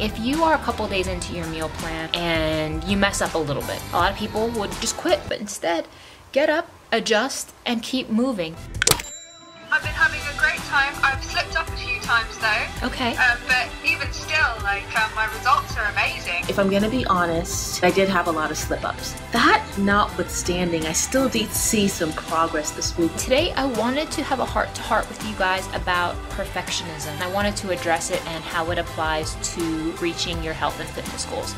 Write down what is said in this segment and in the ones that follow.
If you are a couple days into your meal plan and you mess up a little bit, a lot of people would just quit, but instead, get up, adjust, and keep moving. I've been having a great time. I've slipped up a few times though. Okay. But even still, my results are amazing. If I'm gonna be honest, I did have a lot of slip-ups. That notwithstanding, I still did see some progress this week. Today, I wanted to have a heart-to-heart with you guys about perfectionism. I wanted to address it and how it applies to reaching your health and fitness goals.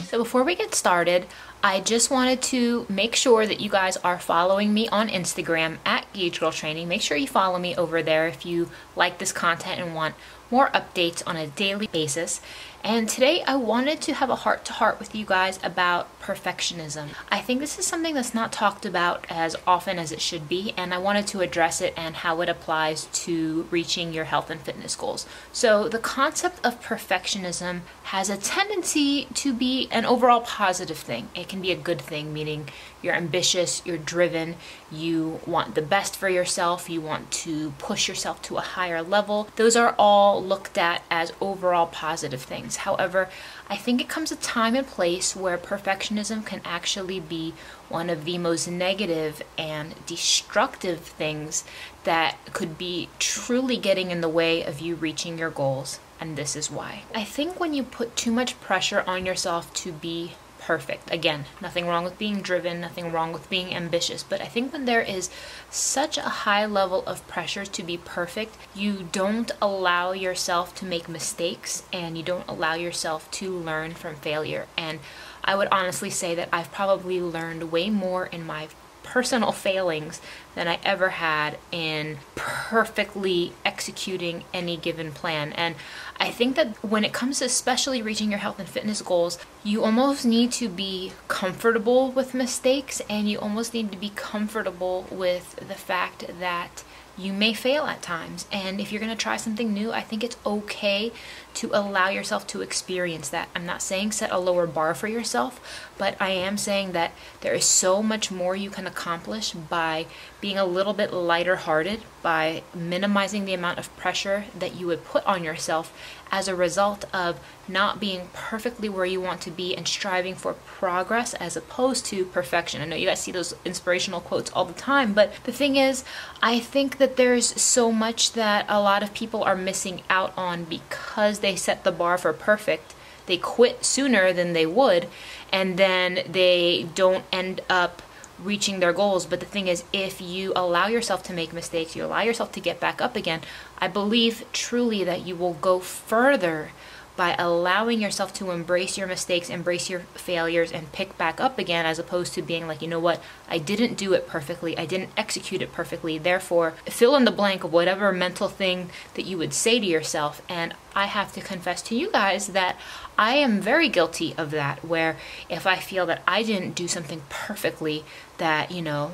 So before we get started, I just wanted to make sure that you guys are following me on Instagram at Gauge Girl Training. Make sure you follow me over there if you like this content and want more updates on a daily basis. And today I wanted to have a heart-to-heart with you guys about perfectionism. I think this is something that's not talked about as often as it should be, and I wanted to address it and how it applies to reaching your health and fitness goals. So the concept of perfectionism has a tendency to be an overall positive thing. It can be a good thing, meaning you're ambitious, you're driven, you want the best for yourself, you want to push yourself to a higher level. Those are all looked at as overall positive things. However, I think it comes a time and place where perfectionism can actually be one of the most negative and destructive things that could be truly getting in the way of you reaching your goals. And this is why. I think when you put too much pressure on yourself to be perfect. Again, nothing wrong with being driven, nothing wrong with being ambitious, but I think when there is such a high level of pressure to be perfect, you don't allow yourself to make mistakes and you don't allow yourself to learn from failure. And I would honestly say that I've probably learned way more in my personal failings than I ever had in perfectly executing any given plan. And I think that when it comes to especially reaching your health and fitness goals, you almost need to be comfortable with mistakes, and you almost need to be comfortable with the fact that you may fail at times. And if you're going to try something new, I think it's okay to allow yourself to experience that. I'm not saying set a lower bar for yourself, but I am saying that there is so much more you can accomplish by being a little bit lighter hearted, by minimizing the amount of pressure that you would put on yourself as a result of not being perfectly where you want to be and striving for progress as opposed to perfection. I know you guys see those inspirational quotes all the time, but the thing is, I think that there's so much that a lot of people are missing out on because they set the bar for perfect. They quit sooner than they would, and then they don't end up reaching their goals. But the thing is, if you allow yourself to make mistakes, you allow yourself to get back up again, I believe truly that you will go further by allowing yourself to embrace your mistakes, embrace your failures, and pick back up again, as opposed to being like, you know what, I didn't do it perfectly, I didn't execute it perfectly, therefore fill in the blank of whatever mental thing that you would say to yourself. And I have to confess to you guys that I am very guilty of that, where if I feel that I didn't do something perfectly, that, you know,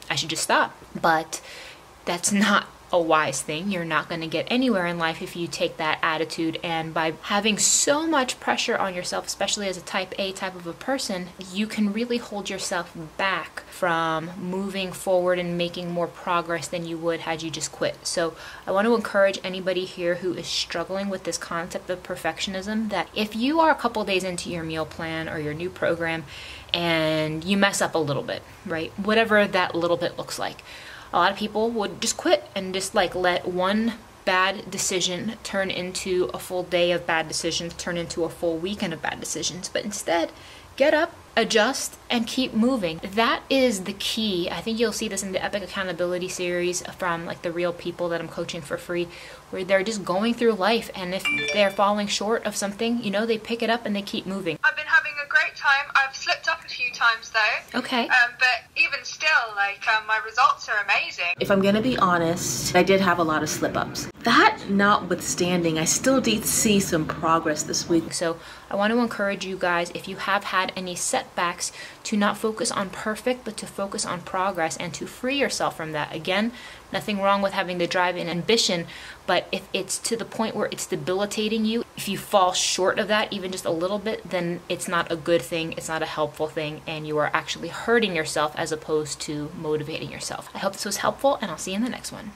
I should just stop. But that's not a wise thing. You're not going to get anywhere in life if you take that attitude, and by having so much pressure on yourself, especially as a type A type of a person, you can really hold yourself back from moving forward and making more progress than you would had you just quit. So I want to encourage anybody here who is struggling with this concept of perfectionism that if you are a couple days into your meal plan or your new program and you mess up a little bit, right? Whatever that little bit looks like. A lot of people would just quit and just let one bad decision turn into a full day of bad decisions, turn into a full weekend of bad decisions. But instead, get up, adjust, and keep moving. That is the key. I think you'll see this in the Epic Accountability series from the real people that I'm coaching for free, where they're just going through life, and if they're falling short of something, you know, they pick it up and they keep moving. I've been having a great time. I've slipped up a few times though. Okay. But even still, my results are amazing. If I'm gonna be honest, I did have a lot of slip-ups. That notwithstanding, I still did see some progress this week. So I want to encourage you guys, if you have had any setbacks, to not focus on perfect, but to focus on progress and to free yourself from that. Again, nothing wrong with having the drive and ambition, but if it's to the point where it's debilitating you, if you fall short of that even just a little bit, then it's not a good thing, it's not a helpful thing, and you are actually hurting yourself as opposed to motivating yourself. I hope this was helpful, and I'll see you in the next one.